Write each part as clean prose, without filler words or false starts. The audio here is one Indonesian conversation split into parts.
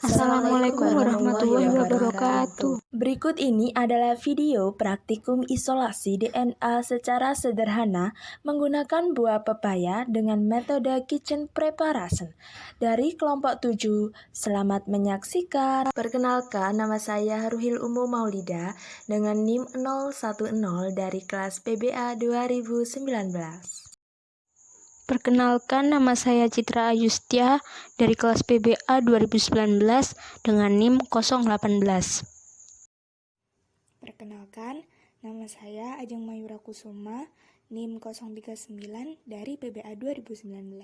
Assalamualaikum warahmatullahi wabarakatuh. Berikut ini adalah video praktikum isolasi DNA secara sederhana menggunakan buah pepaya dengan metode kitchen preparation dari kelompok 7. Selamat menyaksikan. Perkenalkan, nama saya Ruhil Umu Maulida dengan NIM 010 dari kelas PBA 2019. Perkenalkan, nama saya Citra Ayustia dari kelas PBA 2019 dengan NIM 018. Perkenalkan, nama saya Ajeng Mayura Kusuma, NIM 039 dari PBA 2019.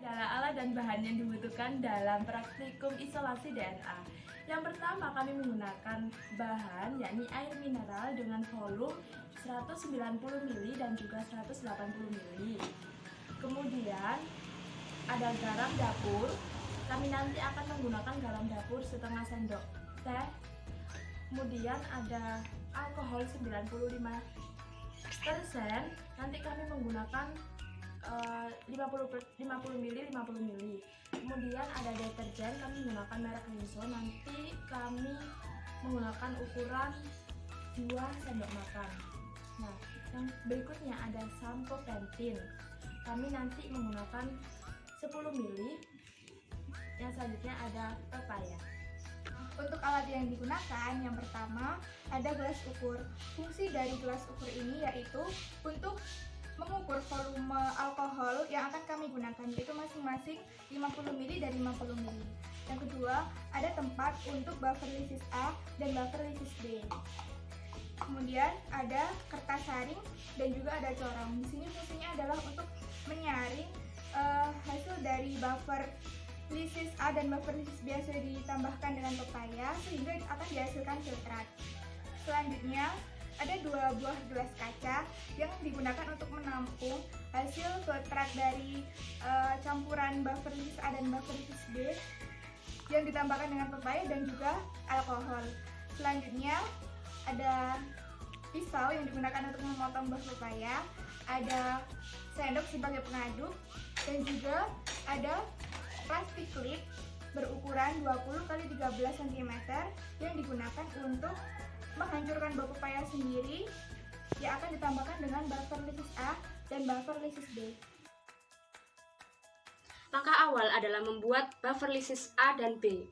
Adalah alat dan bahan yang dibutuhkan dalam praktikum isolasi DNA. Yang pertama, kami menggunakan bahan yakni air mineral dengan volume 190 ml dan juga 180 ml. Kemudian ada garam dapur. Kami nanti akan menggunakan garam dapur setengah sendok teh. Kemudian ada alkohol 95%. Nanti kami menggunakan 50 ml. Kemudian ada deterjen, kami menggunakan merek Rinso. Nanti kami menggunakan ukuran 2 sendok makan. Nah, yang berikutnya ada sampo Pantene. Kami nanti menggunakan 10 ml. Yang selanjutnya ada pepaya. Untuk alat yang digunakan, yang pertama ada gelas ukur. Fungsi dari gelas ukur ini yaitu untuk mengukur volume alkohol yang akan kami gunakan, yaitu masing-masing 50 ml dan 50 ml. Yang kedua, ada tempat untuk buffer lysis A dan buffer lysis B. Kemudian ada kertas saring dan juga ada corong. Di sini fungsinya adalah untuk menyaring hasil dari buffer lysis A dan buffer lysis B yang sudah ditambahkan dengan pepaya sehingga akan dihasilkan filtrat. Selanjutnya ada 2 buah gelas kaca yang digunakan untuk menampung hasil filtrat dari campuran buffer lysis A dan buffer lysis B yang ditambahkan dengan pepaya dan juga alkohol. Selanjutnya ada pisau yang digunakan untuk memotong buah pepaya, ada sendok sebagai pengaduk, dan juga ada plastik klip berukuran 20 x 13 cm yang digunakan untuk menghancurkan buah pepaya sendiri yang akan ditambahkan dengan buffer lysis A dan buffer lysis B. Langkah awal adalah membuat buffer lysis A dan B.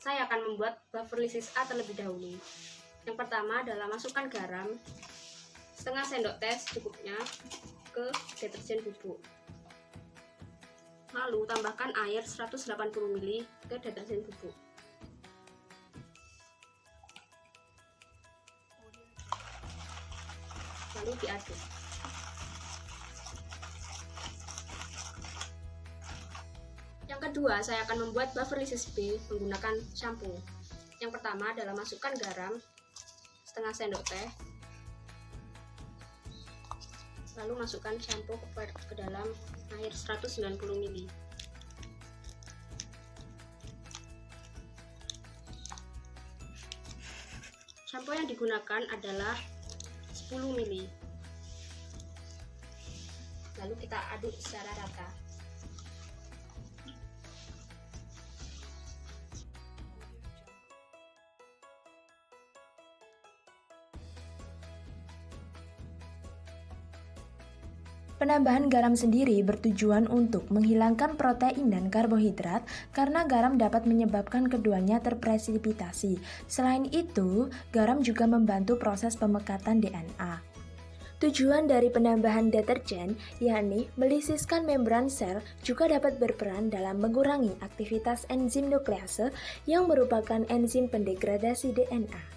Saya akan membuat buffer lysis A terlebih dahulu. Yang pertama adalah masukkan garam setengah sendok teh secukupnya ke deterjen bubuk. Lalu tambahkan air 180 ml ke deterjen bubuk. Lalu diaduk. Yang kedua, saya akan membuat buffer lysis B menggunakan shampoo. Yang pertama adalah masukkan garam setengah sendok teh. Lalu masukkan shampoo ke dalam air 190 ml. Shampoo yang digunakan adalah 10 ml. Lalu kita aduk secara rata. Penambahan garam sendiri bertujuan untuk menghilangkan protein dan karbohidrat karena garam dapat menyebabkan keduanya terpresipitasi. Selain itu, garam juga membantu proses pemekatan DNA. Tujuan dari penambahan deterjen, yakni melisiskan membran sel, juga dapat berperan dalam mengurangi aktivitas enzim nuklease yang merupakan enzim pendegradasi DNA.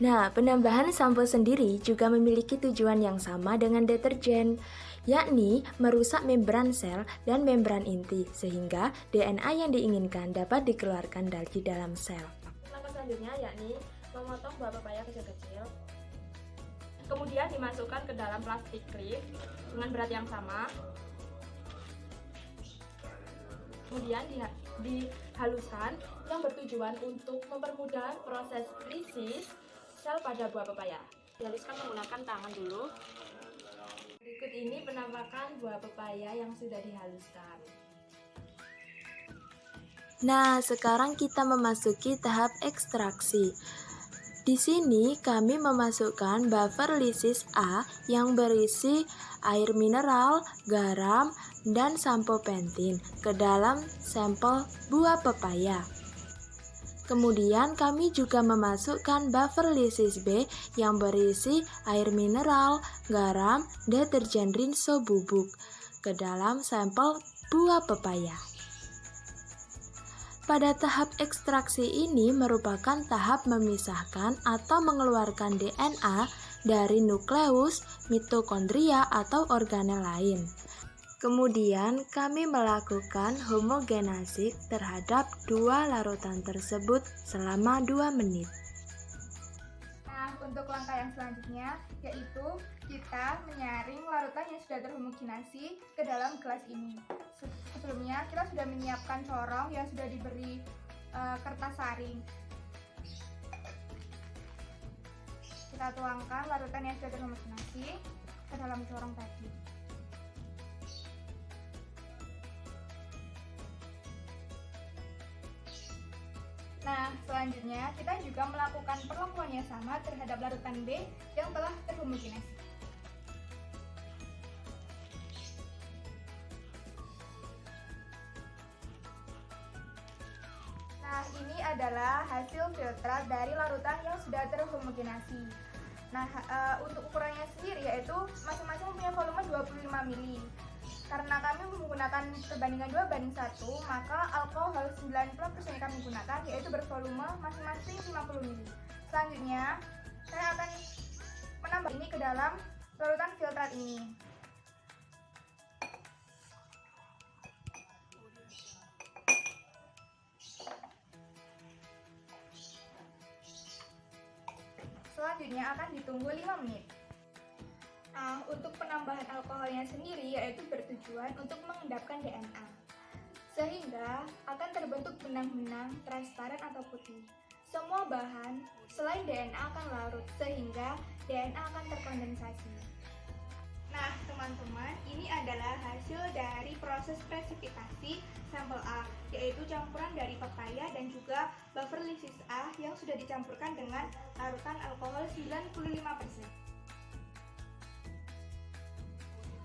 Nah, penambahan sampo sendiri juga memiliki tujuan yang sama dengan deterjen, yakni merusak membran sel dan membran inti, sehingga DNA yang diinginkan dapat dikeluarkan dari dalam sel. Langkah selanjutnya yakni memotong buah pepaya kecil-kecil, kemudian dimasukkan ke dalam plastik klip dengan berat yang sama, kemudian dihaluskan yang bertujuan untuk mempermudah proses lysis sel pada buah pepaya. Dihaluskan menggunakan tangan dulu. Berikut ini penampakan buah pepaya yang sudah dihaluskan. Nah, sekarang kita memasuki tahap ekstraksi. Di sini kami memasukkan buffer lysis A yang berisi air mineral, garam, dan sampo pentin ke dalam sampel buah pepaya. Kemudian kami juga memasukkan buffer lysis B yang berisi air mineral, garam, deterjen rinso bubuk ke dalam sampel buah pepaya. Pada tahap ekstraksi ini merupakan tahap memisahkan atau mengeluarkan DNA dari nukleus, mitokondria, atau organel lain. Kemudian kami melakukan homogenasi terhadap dua larutan tersebut selama 2 menit. Nah, untuk langkah yang selanjutnya yaitu kita menyaring larutan yang sudah terhomogenasi ke dalam gelas ini. Sebelumnya kita sudah menyiapkan corong yang sudah diberi kertas saring. Kita tuangkan larutan yang sudah terhomogenasi ke dalam corong tadi. Nah, selanjutnya kita juga melakukan perlakuan yang sama terhadap larutan B yang telah terhomogenasi. Nah, ini adalah hasil filtrat dari larutan yang sudah terhomogenasi. Nah, untuk ukurannya sendiri yaitu masing-masing punya volume 25 ml. Karena kami menggunakan perbandingan 2:1, maka alkohol 90% yang kami gunakan yaitu bervolume masing-masing 50 ml. Selanjutnya, saya akan menambah ini ke dalam larutan filtrat ini. Selanjutnya akan ditunggu 5 menit. Nah, untuk penambahan alkoholnya sendiri yaitu bertujuan untuk mengendapkan DNA, sehingga akan terbentuk benang-benang transparan atau putih. Semua bahan selain DNA akan larut, sehingga DNA akan terkondensasi. Nah, teman-teman, ini adalah hasil dari proses presipitasi sampel A, yaitu campuran dari pepaya dan juga buffer lysis A yang sudah dicampurkan dengan larutan alkohol 95%.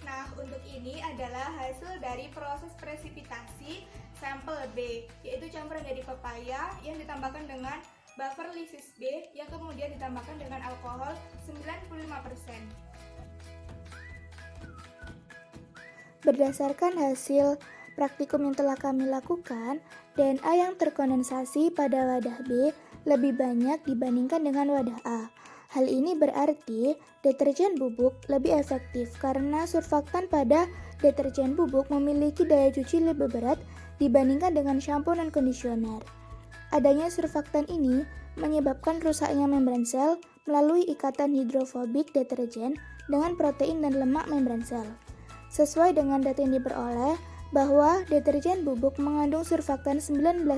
Nah, untuk ini adalah hasil dari proses presipitasi sampel B, yaitu campuran dari pepaya yang ditambahkan dengan buffer lysis B yang kemudian ditambahkan dengan alkohol 95%. Berdasarkan hasil praktikum yang telah kami lakukan, DNA yang terkondensasi pada wadah B lebih banyak dibandingkan dengan wadah A. Hal ini berarti deterjen bubuk lebih efektif karena surfaktan pada deterjen bubuk memiliki daya cuci lebih berat dibandingkan dengan shampoo dan kondisioner. Adanya surfaktan ini menyebabkan rusaknya membran sel melalui ikatan hidrofobik deterjen dengan protein dan lemak membran sel. Sesuai dengan data yang diperoleh bahwa deterjen bubuk mengandung surfaktan 19%.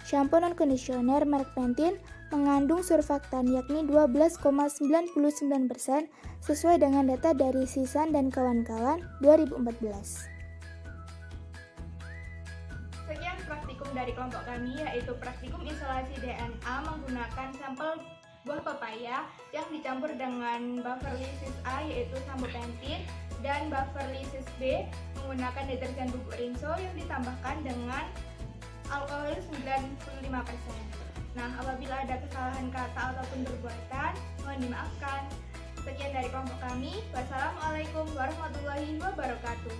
Shampoo dan kondisioner merek Pantene mengandung surfaktan yakni 12,99% sesuai dengan data dari Sisan dan kawan-kawan 2014. Sekian praktikum dari kelompok kami, yaitu praktikum isolasi DNA menggunakan sampel buah pepaya yang dicampur dengan buffer lysis A yaitu sampo pentin dan buffer lysis B menggunakan deterjen bubuk rinso yang ditambahkan dengan alkohol 95%. Nah, apabila ada kesalahan kata ataupun perbuatan, mohon dimaafkan. Sekian dari kelompok kami. Wassalamualaikum warahmatullahi wabarakatuh.